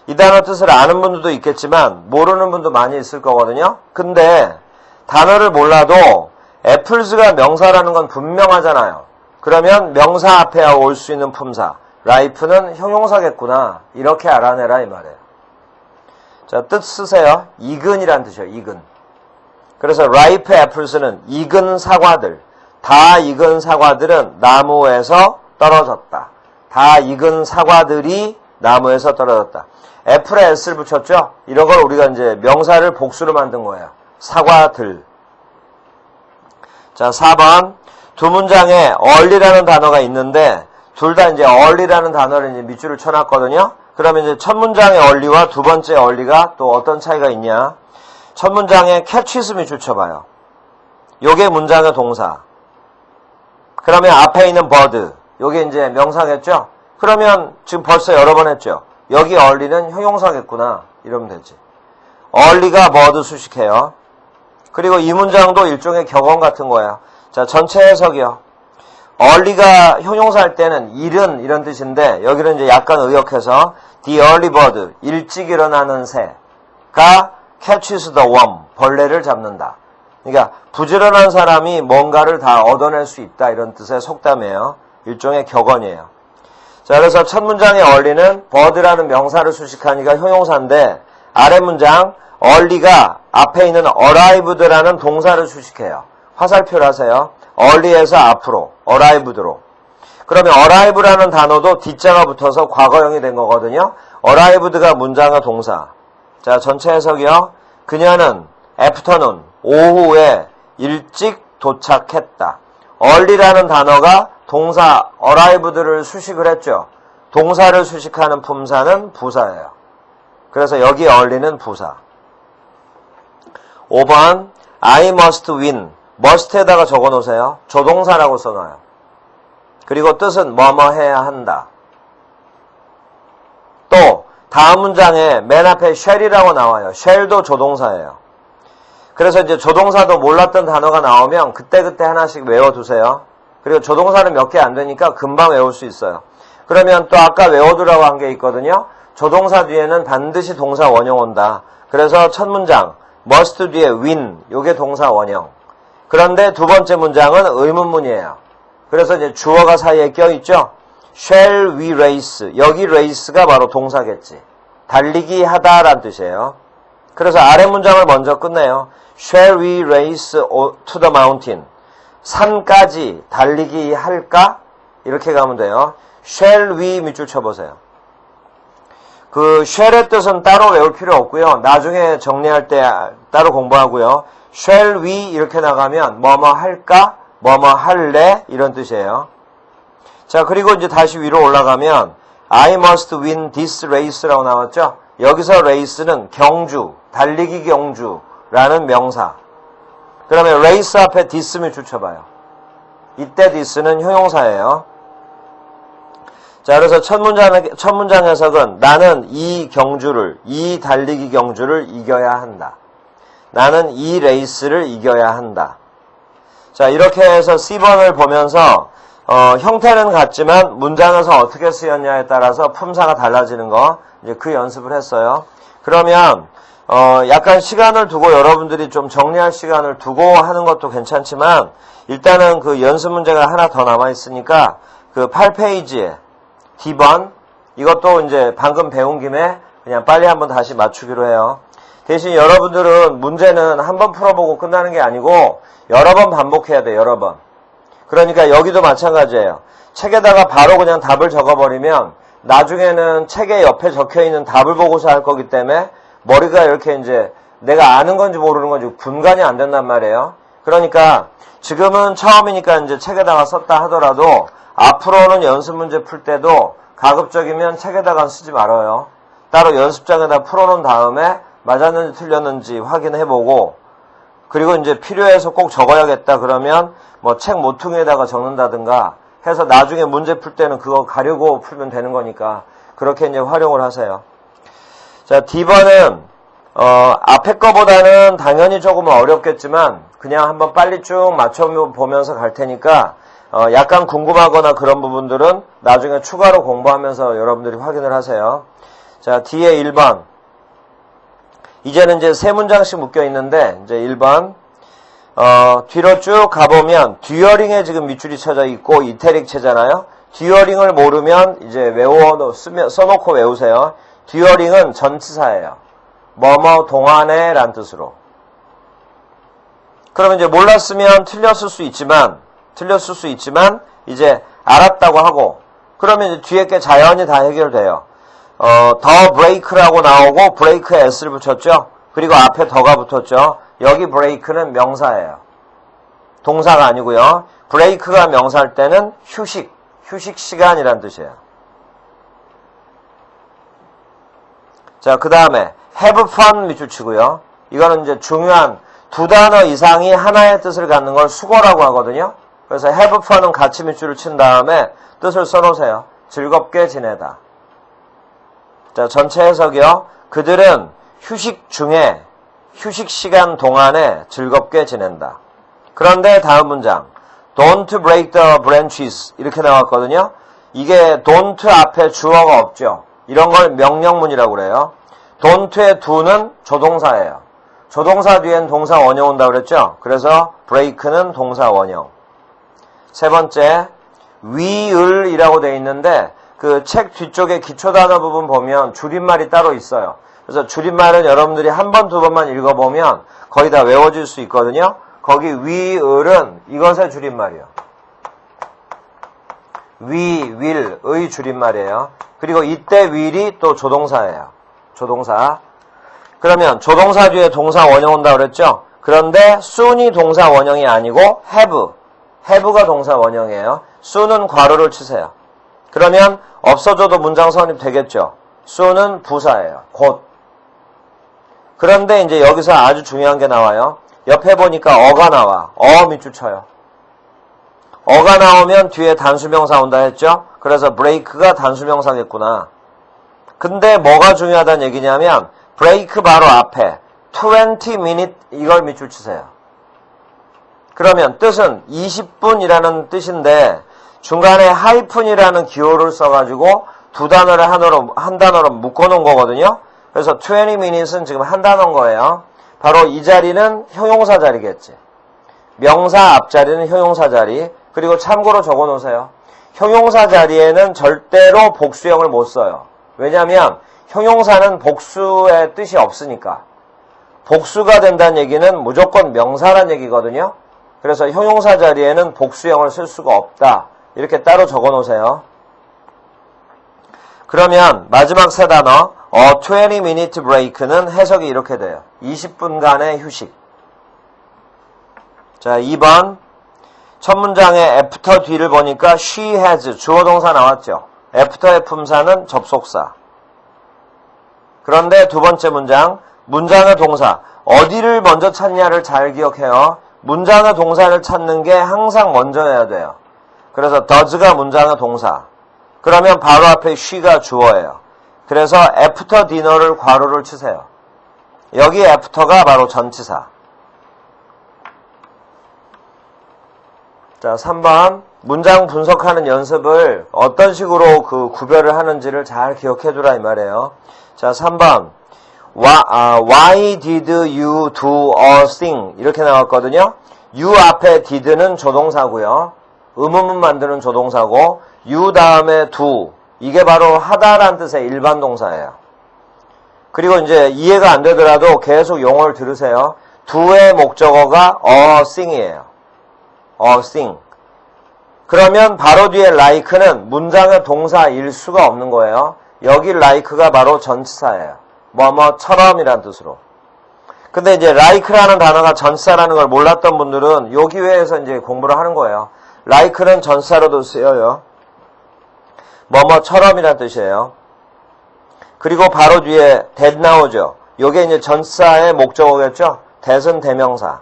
이 단어 뜻을 아는 분들도 있겠지만 모르는 분도 많이 있을 거거든요. 근데 단어를 몰라도 apples가 명사라는 건 분명하잖아요. 그러면 명사 앞에 올 수 있는 품사 ripe는 형용사겠구나 이렇게 알아내라 이 말이에요. 자, 뜻 쓰세요. 익은이란 뜻이에요. 익은. 그래서 ripe apples는 익은 사과들, 다 익은 사과들은 나무에서 떨어졌다. 다 익은 사과들이 나무에서 떨어졌다. 애플에 s를 붙였죠? 이런 걸 우리가 이제 명사를 복수로 만든 거예요. 사과들. 자, 4번. 두 문장에 early라는 단어가 있는데, 둘 다 이제 early라는 단어를 이제 밑줄을 쳐놨거든요? 그러면 이제 첫 문장의 early와 두 번째 early가 또 어떤 차이가 있냐? 첫 문장에 catches 밑줄 쳐봐요. 요게 문장의 동사. 그러면 앞에 있는 bird, 요게 이제 명사겠죠? 그러면 지금 벌써 여러 번 했죠? 여기 early는 형용사겠구나. 이러면 되지. early가 bird 수식해요. 그리고 이 문장도 일종의 격언 같은 거야. 자, 전체 해석이요. early가 형용사 할 때는 이른 이런 뜻인데 여기는 이제 약간 의역해서 the early bird, 일찍 일어나는 새가 catches the worm, 벌레를 잡는다. 그러니까 부지런한 사람이 뭔가를 다 얻어낼 수 있다 이런 뜻의 속담이에요. 일종의 격언이에요. 자, 그래서 첫 문장의 early는 bird라는 명사를 수식하니까 형용사인데 아래 문장 early가 앞에 있는 arrived라는 동사를 수식해요. 화살표를 하세요. early에서 앞으로, arrived로. 그러면 arrive라는 단어도 뒷자가 붙어서 과거형이 된 거거든요. arrived가 문장의 동사. 자, 전체 해석이요. 그녀는 afternoon, 오후에 일찍 도착했다. early라는 단어가 동사 arrived를 수식을 했죠. 동사를 수식하는 품사는 부사예요. 그래서 여기 early는 부사. 5번 I must win. must에다가 적어놓으세요. 조동사라고 써놔요. 그리고 뜻은 뭐뭐 해야 한다. 또 다음 문장에 맨 앞에 shall이라고 나와요. shall도 조동사예요. 그래서 이제 조동사도 몰랐던 단어가 나오면 그때그때 하나씩 외워두세요. 그리고 조동사는 몇 개 안 되니까 금방 외울 수 있어요. 그러면 또 아까 외워두라고 한 게 있거든요. 조동사 뒤에는 반드시 동사 원형 온다. 그래서 첫 문장 must 뒤에 win, 요게 동사 원형. 그런데 두 번째 문장은 의문문이에요. 그래서 이제 주어가 사이에 껴있죠. Shall we race? 여기 race가 바로 동사겠지. 달리기 하다라는 뜻이에요. 그래서 아래 문장을 먼저 끝내요. Shall we race to the mountain? 산까지 달리기 할까? 이렇게 가면 돼요. Shall we 밑줄 쳐보세요. 그 shall의 뜻은 따로 외울 필요 없고요. 나중에 정리할 때 따로 공부하고요. Shall we 이렇게 나가면 뭐뭐 할까? 뭐뭐 할래? 이런 뜻이에요. 자, 그리고 이제 다시 위로 올라가면 I must win this race라고 나왔죠? 여기서 race는 경주, 달리기 경주라는 명사. 그러면 race 앞에 this 밑줄 쳐봐요. 이때 this는 형용사예요. 자, 그래서 첫 문장 해석은 나는 이 달리기 경주를 이겨야 한다. 나는 이 레이스를 이겨야 한다. 자, 이렇게 해서 C번을 보면서 형태는 같지만 문장에서 어떻게 쓰였냐에 따라서 품사가 달라지는 거 이제 그 연습을 했어요. 그러면 약간 시간을 두고 여러분들이 좀 정리할 시간을 두고 하는 것도 괜찮지만 일단은 그 연습 문제가 하나 더 남아 있으니까 그 8페이지에 D번 이것도 이제 방금 배운 김에 그냥 빨리 한번 다시 맞추기로 해요. 대신 여러분들은 문제는 한 번 풀어보고 끝나는 게 아니고 여러 번 반복해야 돼요. 여러 번. 그러니까 여기도 마찬가지예요. 책에다가 바로 그냥 답을 적어버리면 나중에는 책에 옆에 적혀있는 답을 보고서 할 거기 때문에 머리가 이렇게 이제 내가 아는 건지 모르는 건지 분간이 안 된단 말이에요. 그러니까 지금은 처음이니까 이제 책에다가 썼다 하더라도 앞으로는 연습 문제 풀 때도 가급적이면 책에다가 쓰지 말아요. 따로 연습장에다 풀어놓은 다음에 맞았는지 틀렸는지 확인해보고 그리고 이제 필요해서 꼭 적어야겠다 그러면 뭐 책 모퉁이에다가 적는다든가 해서 나중에 문제 풀 때는 그거 가려고 풀면 되는 거니까 그렇게 이제 활용을 하세요. 자, D번은 앞에 거보다는 당연히 조금은 어렵겠지만 그냥 한번 빨리 쭉 맞춰보면서 갈 테니까 약간 궁금하거나 그런 부분들은 나중에 추가로 공부하면서 여러분들이 확인을 하세요. 자, 뒤에 1번. 이제는 이제 세 문장씩 묶여 있는데, 이제 1번. 뒤로 쭉 가보면, 듀어링에 지금 밑줄이 쳐져 있고, 이태릭 체잖아요? 듀어링을 모르면 이제 써놓고 외우세요. 듀어링은 전치사예요. 뭐뭐 동안에 란 뜻으로. 그러면 이제 몰랐으면 틀렸을 수 있지만, 이제 알았다고 하고, 그러면 이제 뒤에 게 자연히 다 해결돼요. 더 브레이크라고 나오고, 브레이크에 s를 붙였죠? 그리고 앞에 더가 붙었죠? 여기 브레이크는 명사예요. 동사가 아니고요. 브레이크가 명사일 때는 휴식 시간이란 뜻이에요. 자, 그 다음에 have fun 밑줄 치고요. 이거는 이제 중요한 두 단어 이상이 하나의 뜻을 갖는 걸 수거라고 하거든요. 그래서 have fun은 같이 밑줄을 친 다음에 뜻을 써놓으세요. 즐겁게 지내다. 자, 전체 해석이요. 그들은 휴식 시간 동안에 즐겁게 지낸다. 그런데 다음 문장. Don't break the branches. 이렇게 나왔거든요. 이게 don't 앞에 주어가 없죠. 이런 걸 명령문이라고 그래요. don't의 do는 조동사예요. 조동사 뒤엔 동사 원형 온다고 그랬죠. 그래서 break는 동사 원형. 세 번째, will이라고 되어 있는데 그 책 뒤쪽에 기초단어 부분 보면 줄임말이 따로 있어요. 그래서 줄임말은 여러분들이 한 번, 두 번만 읽어보면 거의 다 외워질 수 있거든요. 거기 will은 이것의 줄임말이에요. will의 줄임말이에요. 그리고 이때 will이 또 조동사예요. 조동사. 그러면 조동사 뒤에 동사 원형 온다고 그랬죠? 그런데 soon이 동사 원형이 아니고 have가 동사 원형이에요. soon은 괄호를 치세요. 그러면 없어져도 문장 성립 되겠죠? soon은 부사예요. 곧. 그런데 이제 여기서 아주 중요한 게 나와요. 옆에 보니까 어가 나와. 밑줄 쳐요. 어가 나오면 뒤에 단수명사 온다 했죠? 그래서 break가 단수명사겠구나. 근데 뭐가 중요하다는 얘기냐면 break 바로 앞에 20 minute 이걸 밑줄 치세요. 그러면 뜻은 20분이라는 뜻인데 중간에 하이픈이라는 기호를 써가지고 두 단어를 한 단어로 묶어놓은 거거든요. 그래서 20 minutes은 지금 한 단어인 거예요. 바로 이 자리는 형용사 자리겠지. 명사 앞자리는 형용사 자리. 그리고 참고로 적어놓으세요. 형용사 자리에는 절대로 복수형을 못 써요. 왜냐하면 형용사는 복수의 뜻이 없으니까. 복수가 된다는 얘기는 무조건 명사란 얘기거든요. 그래서 형용사 자리에는 복수형을 쓸 수가 없다. 이렇게 따로 적어놓으세요. 그러면 마지막 세 단어 20 minute break는 해석이 이렇게 돼요. 20분간의 휴식. 자, 2번 첫 문장에 after 뒤를 보니까 she has 주어 동사 나왔죠. after의 품사는 접속사. 그런데 두 번째 문장의 동사 어디를 먼저 찾냐를 잘 기억해요. 문장의 동사를 찾는 게 항상 먼저 해야 돼요. 그래서 does가 문장의 동사. 그러면 바로 앞에 she가 주어예요. 그래서 after dinner를 괄호를 치세요. 여기 after가 바로 전치사. 자, 3번. 문장 분석하는 연습을 어떤 식으로 그 구별을 하는지를 잘 기억해 두라 이 말이에요. 자, 3번. Why did you do a thing? 이렇게 나왔거든요. you 앞에 did는 조동사고요. 의문문 만드는 조동사고 you 다음에 do. 이게 바로 하다라는 뜻의 일반 동사예요. 그리고 이제 이해가 안 되더라도 계속 용어를 들으세요. do의 목적어가 a thing이에요. a thing. 그러면 바로 뒤에 like는 문장의 동사일 수가 없는 거예요. 여기 like가 바로 전치사예요. 뭐뭐처럼이란 뜻으로. 근데 이제 like라는 단어가 전치사라는 걸 몰랐던 분들은 요 기회에서 이제 공부를 하는 거예요. like는 전치사로도 쓰여요. 뭐뭐처럼이란 뜻이에요. 그리고 바로 뒤에 that 나오죠. 요게 이제 전치사의 목적어겠죠. that은 대명사.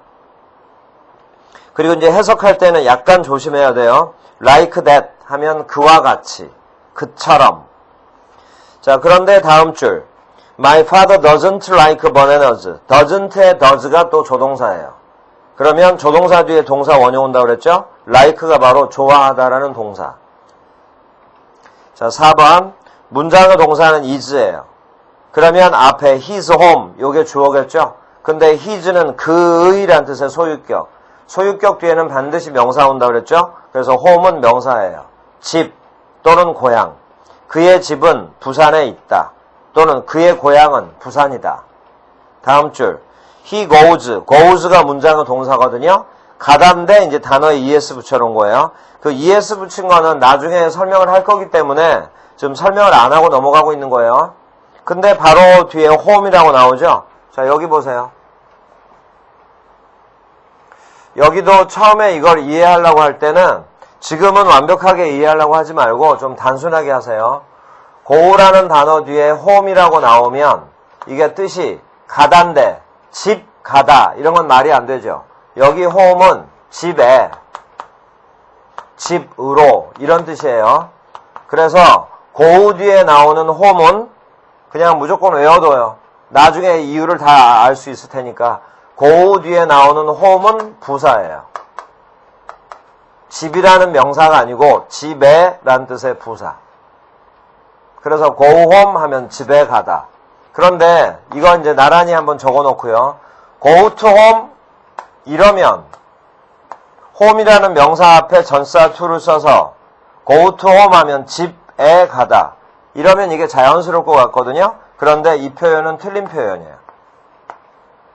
그리고 이제 해석할 때는 약간 조심해야 돼요. like that 하면 그와 같이, 그처럼. 자, 그런데 다음 줄. My father doesn't like bananas. doesn't의 does가 또 조동사예요. 그러면 조동사 뒤에 동사 원형 온다고 그랬죠? like가 바로 좋아하다라는 동사. 자, 4번. 문장의 동사는 is예요. 그러면 앞에 his home, 요게 주어겠죠? 근데 his는 그의란 뜻의 소유격. 소유격 뒤에는 반드시 명사 온다고 그랬죠? 그래서 home은 명사예요. 집 또는 고향. 그의 집은 부산에 있다. 또는 그의 고향은 부산이다. 다음 줄. he goes가 문장의 동사거든요. 가다인데 이제 단어에 es 붙여놓은 거예요. 그 es 붙인 거는 나중에 설명을 할 거기 때문에 지금 설명을 안 하고 넘어가고 있는 거예요. 근데 바로 뒤에 home이라고 나오죠? 자, 여기 보세요. 여기도 처음에 이걸 이해하려고 할 때는 지금은 완벽하게 이해하려고 하지 말고 좀 단순하게 하세요. go라는 단어 뒤에 home이라고 나오면 이게 뜻이 가다인데 집 가다 이런 건 말이 안 되죠. 여기 home은 집에, 집으로 이런 뜻이에요. 그래서 go 뒤에 나오는 home은 그냥 무조건 외워둬요. 나중에 이유를 다 알 수 있을 테니까. go 뒤에 나오는 home은 부사예요. 집이라는 명사가 아니고 집에 라는 뜻의 부사. 그래서 go home 하면 집에 가다. 그런데 이거 이제 나란히 한번 적어 놓고요. go to home 이러면 home이라는 명사 앞에 전치사 to를 써서 go to home 하면 집에 가다. 이러면 이게 자연스러울 것 같거든요. 그런데 이 표현은 틀린 표현이에요.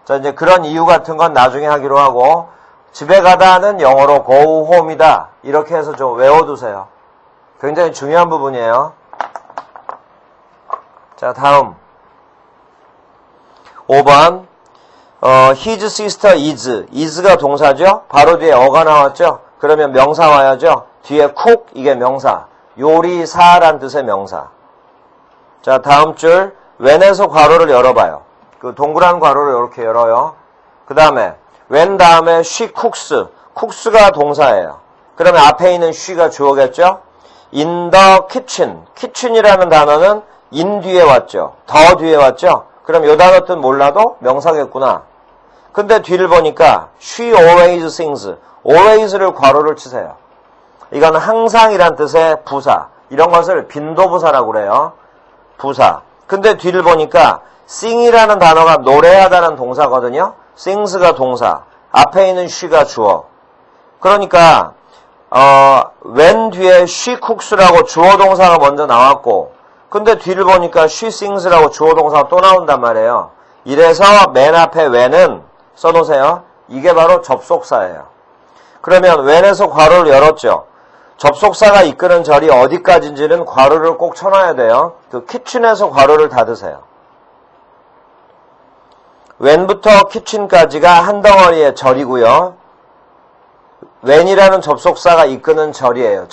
자, 이제 그런 이유 같은 건 나중에 하기로 하고 집에 가다는 영어로 go home이다. 이렇게 해서 좀 외워두세요. 굉장히 중요한 부분이에요. 자, 다음 5번 his sister is가 동사죠. 바로 뒤에 어가 나왔죠. 그러면 명사 와야죠. 뒤에 cook 이게 명사. 요리사란 뜻의 명사. 자, 다음 줄 when에서 괄호를 열어봐요. 그 동그란 괄호를 이렇게 열어요. 그 다음에 when 다음에 she cooks가 동사예요. 그러면 앞에 있는 she가 주어겠죠. in the kitchen이라는 단어는 in 뒤에 왔죠. 더 뒤에 왔죠. 그럼 요 단어 뜻 몰라도 명사겠구나. 근데 뒤를 보니까 she always sings. always를 괄호를 치세요. 이건 항상이란 뜻의 부사. 이런 것을 빈도부사라고 그래요. 부사. 근데 뒤를 보니까 sing이라는 단어가 노래하다는 동사거든요. sings가 동사. 앞에 있는 she가 주어. 그러니까 when 뒤에 she cooks라고 주어 동사가 먼저 나왔고 근데 뒤를 보니까 she sings라고 주어 동사가 또 나온단 말이에요. 이래서 맨 앞에 when은 써놓으세요. 이게 바로 접속사예요. 그러면 when에서 괄호를 열었죠. 접속사가 이끄는 절이 어디까지인지는 괄호를 꼭 쳐놔야 돼요. 그 kitchen에서 괄호를 닫으세요. when부터 kitchen까지가 한 덩어리의 절이고요. when이라는 접속사가 이끄는 절이에요.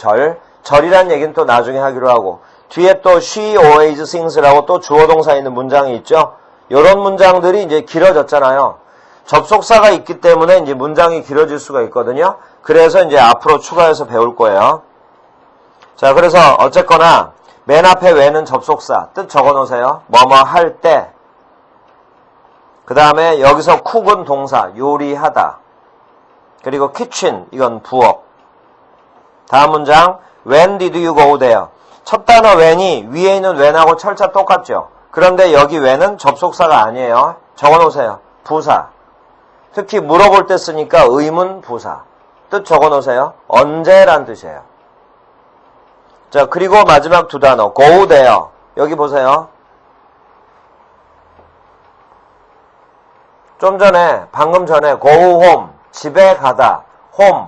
절이라는 얘기는 또 나중에 하기로 하고 뒤에 또 she always sings라고 또 주어 동사 있는 문장이 있죠. 이런 문장들이 이제 길어졌잖아요. 접속사가 있기 때문에 이제 문장이 길어질 수가 있거든요. 그래서 이제 앞으로 추가해서 배울 거예요. 자, 그래서 어쨌거나 맨 앞에 왜는 접속사, 뜻 적어놓으세요. 뭐뭐 할 때. 그 다음에 여기서 쿡은 동사, 요리하다. 그리고 kitchen, 이건 부업. 다음 문장, when did you go there? 첫 단어 when이 위에 있는 when하고 철자 똑같죠. 그런데 여기 when은 접속사가 아니에요. 적어놓으세요. 부사. 특히 물어볼 때 쓰니까 의문 부사. 뜻 적어놓으세요. 언제란 뜻이에요. 자, 그리고 마지막 두 단어, go there. 여기 보세요. 좀 전에, 방금 전에 go home, 집에 가다, home,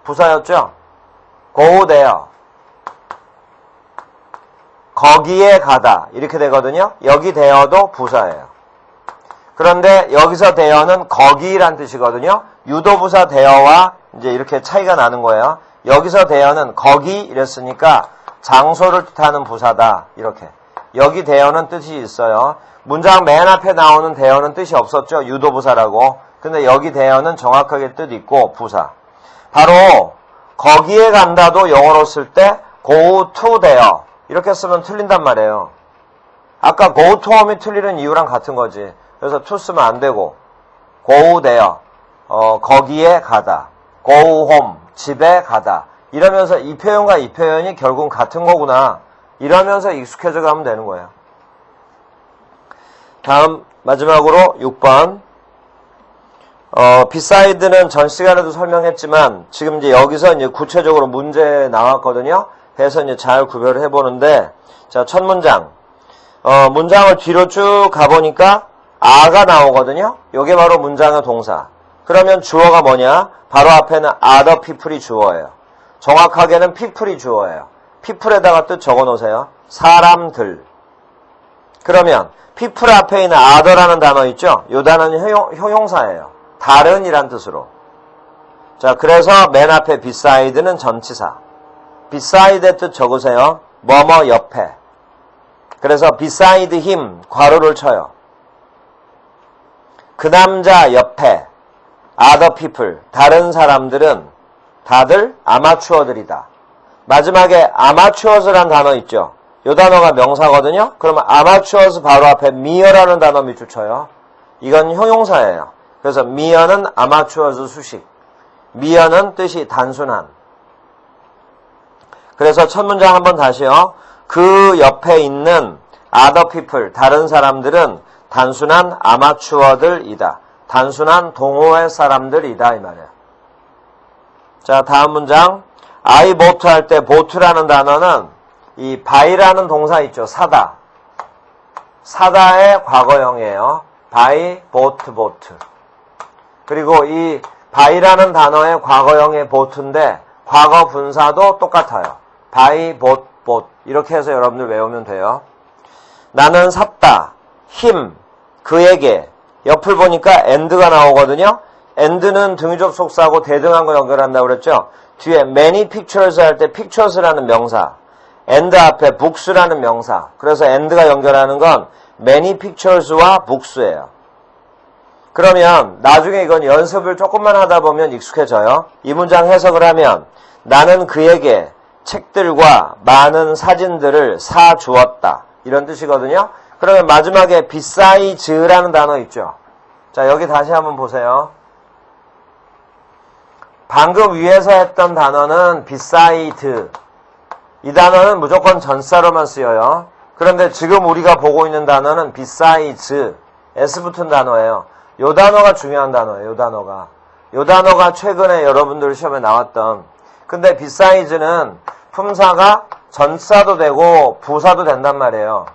부사였죠? go there. 거기에 가다, 이렇게 되거든요. 여기 there도 부사예요. 그런데 여기서 there는 거기란 뜻이거든요. 유도부사 there와 이제 이렇게 차이가 나는 거예요. 여기서 there는 거기 이랬으니까 장소를 뜻하는 부사다. 이렇게. 여기 there는 뜻이 있어요. 문장 맨 앞에 나오는 there는 뜻이 없었죠. 유도부사라고. 근데 여기 there는 정확하게 뜻 있고 부사. 바로 거기에 간다도 영어로 쓸 때 go to there. 이렇게 쓰면 틀린단 말이에요. 아까 go to home이 틀리는 이유랑 같은 거지. 그래서 to 쓰면 안 되고 go there. 거기에 가다. go home. 집에 가다. 이러면서 이 표현과 이 표현이 결국 같은 거구나. 이러면서 익숙해져 가면 되는 거예요. 다음 마지막으로 6번. beside는 전 시간에도 설명했지만 지금 이제 여기서 이제 구체적으로 문제 나왔거든요. 해서 이제 잘 구별을 해보는데, 자, 첫 문장. 문장을 뒤로 쭉 가보니까 a가 나오거든요. 요게 바로 문장의 동사. 그러면 주어가 뭐냐? 바로 앞에는 other people이 주어예요. 정확하게는 people이 주어예요. people에다가 뜻 적어놓으세요. 사람들. 그러면 people 앞에 있는 other라는 단어 있죠? 이 단어는 형용사예요. 다른이란 뜻으로. 자, 그래서 맨 앞에 beside는 전치사. beside의 뜻 적으세요. 뭐뭐 옆에. 그래서 beside him 괄호를 쳐요. 그 남자 옆에 other people, 다른 사람들은 다들 아마추어들이다. 마지막에 amateurs란 단어 있죠. 이 단어가 명사거든요. 그러면 amateurs 바로 앞에 mere라는 단어 밑줄 쳐요. 이건 형용사예요. 그래서 mere는 amateurs 수식. mere는 뜻이 단순한. 그래서 첫 문장 한번 다시요. 그 옆에 있는 other people, 다른 사람들은 단순한 아마추어들이다. 단순한 동호회 사람들이다 이 말이에요. 자, 다음 문장. I bought 할 때 bought라는 단어는 이 buy라는 동사 있죠. 사다. 사다의 과거형이에요. buy, bought. 그리고 이 buy라는 단어의 과거형의 bought인데 과거 분사도 똑같아요. buy, bought. 이렇게 해서 여러분들 외우면 돼요. 나는 샀다. him, 그에게. 옆을 보니까 and가 나오거든요. and는 등유접속사하고 대등한 거 연결한다고 그랬죠. 뒤에 many pictures 할 때 pictures라는 명사, and 앞에 books라는 명사. 그래서 and가 연결하는 건 many pictures와 books예요. 그러면 나중에 이건 연습을 조금만 하다 보면 익숙해져요. 이 문장 해석을 하면 나는 그에게 책들과 많은 사진들을 사주었다. 이런 뜻이거든요. 그러면 마지막에 beside라는 단어 있죠. 자, 여기 다시 한번 보세요. 방금 위에서 했던 단어는 beside. 이 단어는 무조건 전사로만 쓰여요. 그런데 지금 우리가 보고 있는 단어는 besides. S 붙은 단어예요. 요 단어가 중요한 단어예요. 요 단어가 최근에 여러분들 시험에 나왔던. 근데 besides는 품사가 전사도 되고 부사도 된단 말이에요.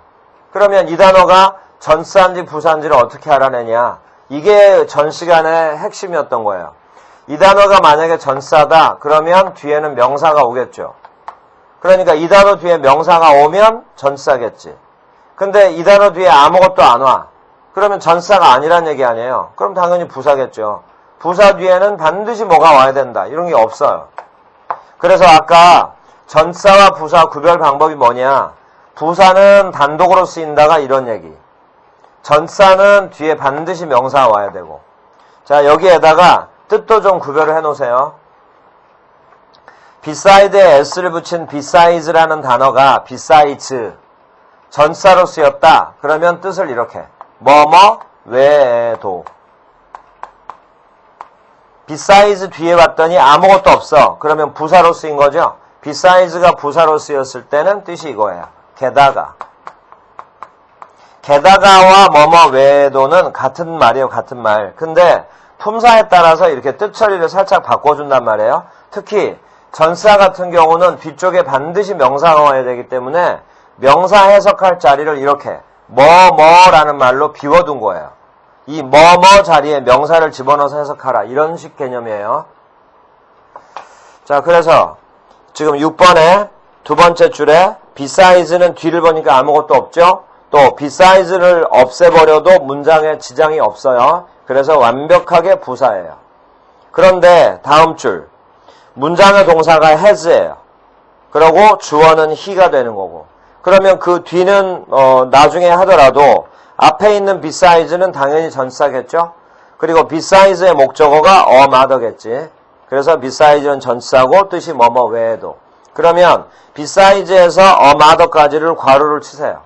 그러면 이 단어가 전사인지 부사인지를 어떻게 알아내냐. 이게 전 시간의 핵심이었던 거예요. 이 단어가 만약에 전사다 그러면 뒤에는 명사가 오겠죠. 그러니까 이 단어 뒤에 명사가 오면 전사겠지. 근데 이 단어 뒤에 아무것도 안 와. 그러면 전사가 아니란 얘기 아니에요. 그럼 당연히 부사겠죠. 부사 뒤에는 반드시 뭐가 와야 된다. 이런 게 없어요. 그래서 아까 전사와 부사 구별 방법이 뭐냐. 부사는 단독으로 쓰인다가 이런 얘기. 전사는 뒤에 반드시 명사가 와야 되고. 자, 여기에다가 뜻도 좀 구별을 해놓으세요. beside에 s를 붙인 besides라는 단어가 besides 전치사로 쓰였다. 그러면 뜻을 이렇게 뭐뭐 외에도. besides 뒤에 봤더니 아무것도 없어. 그러면 부사로 쓰인 거죠. besides가 부사로 쓰였을 때는 뜻이 이거예요. 게다가. 게다가와 뭐뭐 외에도는 같은 말이에요. 같은 말. 근데 품사에 따라서 이렇게 뜻 처리를 살짝 바꿔준단 말이에요. 특히 전사 같은 경우는 뒤쪽에 반드시 명사가 와야 되기 때문에 명사 해석할 자리를 이렇게 뭐뭐라는 말로 비워둔 거예요. 이 뭐뭐 자리에 명사를 집어넣어서 해석하라. 이런 식 개념이에요. 자, 그래서 지금 6번에 두 번째 줄에 besides는 뒤를 보니까 아무것도 없죠. 또 besides를 없애버려도 문장에 지장이 없어요. 그래서 완벽하게 부사예요. 그런데 다음 줄 문장의 동사가 has예요. 그리고 주어는 he가 되는 거고. 그러면 그 뒤는 나중에 하더라도 앞에 있는 besides는 당연히 전치사겠죠. 그리고 besides의 목적어가 other겠지. 그래서 besides는 전치사고 뜻이 뭐뭐 외에도. 그러면 besides에서 other까지를 괄호를 치세요.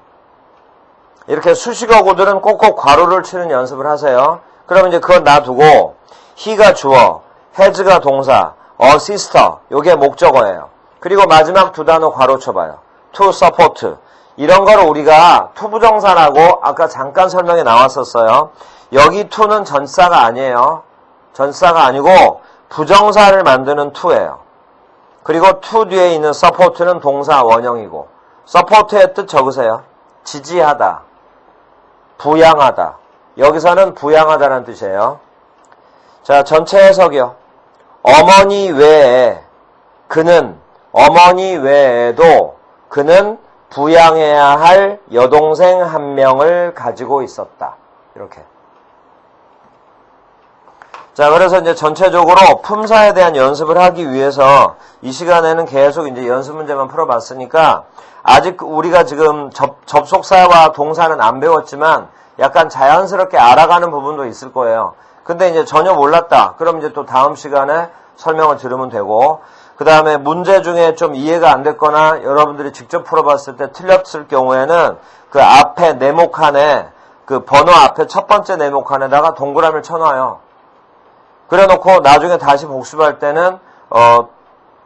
이렇게 수식어구들은 꼭꼭 괄호를 치는 연습을 하세요. 그러면 이제 그건 놔두고 he가 주어, has가 동사, a sister 요게 목적어예요. 그리고 마지막 두 단어 괄호 쳐봐요. to support 이런 거를 우리가 투부정사라고 아까 잠깐 설명에 나왔었어요. 여기 to는 전치사가 아니에요. 전치사가 아니고 부정사를 만드는 to예요. 그리고 to 뒤에 있는 support는 동사 원형이고 support의 뜻 적으세요. 지지하다, 부양하다. 여기서는 부양하다라는 뜻이에요. 자, 전체 해석이요. 어머니 외에 그는 어머니 외에도 그는 부양해야 할 여동생 한 명을 가지고 있었다. 이렇게. 자, 그래서 이제 전체적으로 품사에 대한 연습을 하기 위해서 이 시간에는 계속 이제 연습 문제만 풀어봤으니까 아직 우리가 지금 접속사와 동사는 안 배웠지만 약간 자연스럽게 알아가는 부분도 있을 거예요. 근데 이제 전혀 몰랐다. 그럼 이제 또 다음 시간에 설명을 들으면 되고, 그 다음에 문제 중에 좀 이해가 안 됐거나 여러분들이 직접 풀어봤을 때 틀렸을 경우에는 그 앞에 네모칸에 그 번호 앞에 첫 번째 네모칸에다가 동그라미를 쳐놔요. 그래 놓고 나중에 다시 복습할 때는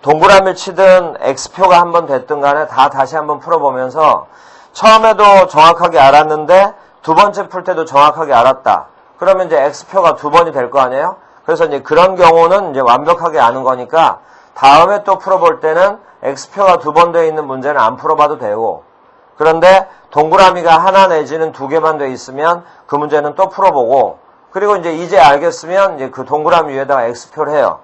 동그라미를 치든 X표가 한번 됐든 간에 다 다시 한번 풀어보면서 처음에도 정확하게 알았는데 두 번째 풀 때도 정확하게 알았다. 그러면 이제 X표가 두 번이 될 거 아니에요? 그래서 이제 그런 경우는 이제 완벽하게 아는 거니까 다음에 또 풀어볼 때는 X표가 두 번 되어 있는 문제는 안 풀어봐도 되고, 그런데 동그라미가 하나 내지는 두 개만 되어 있으면 그 문제는 또 풀어보고, 그리고 이제 알겠으면 이제 그 동그라미 위에다가 X표를 해요.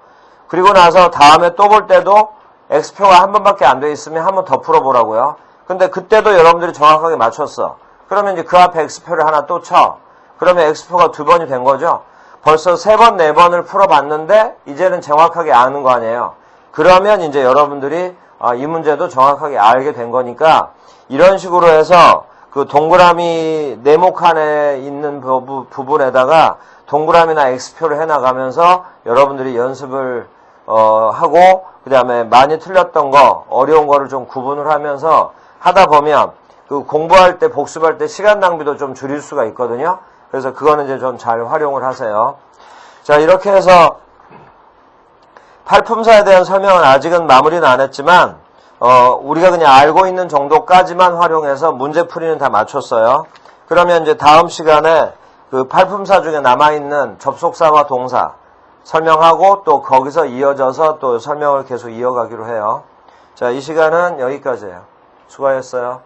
그리고 나서 다음에 또 볼 때도 X표가 한 번밖에 안 되어 있으면 한 번 더 풀어보라고요. 근데 그때도 여러분들이 정확하게 맞췄어. 그러면 이제 그 앞에 X표를 하나 또 쳐. 그러면 X표가 두 번이 된 거죠. 벌써 세 번, 네 번을 풀어봤는데 이제는 정확하게 아는 거 아니에요. 그러면 이제 여러분들이 이 문제도 정확하게 알게 된 거니까 이런 식으로 해서 그 동그라미 네모칸에 있는 부분에다가 동그라미나 X표를 해나가면서 여러분들이 연습을 하고, 그 다음에 많이 틀렸던 거, 어려운 거를 좀 구분을 하면서 하다 보면 그 공부할 때, 복습할 때 시간 낭비도 좀 줄일 수가 있거든요. 그래서 그거는 이제 좀 잘 활용을 하세요. 자, 이렇게 해서 팔품사에 대한 설명은 아직은 마무리는 안 했지만 우리가 그냥 알고 있는 정도까지만 활용해서 문제풀이는 다 맞췄어요. 그러면 이제 다음 시간에 그 팔품사 중에 남아있는 접속사와 동사 설명하고 또 거기서 이어져서 또 설명을 계속 이어가기로 해요. 자, 이 시간은 여기까지예요. 수고하셨어요.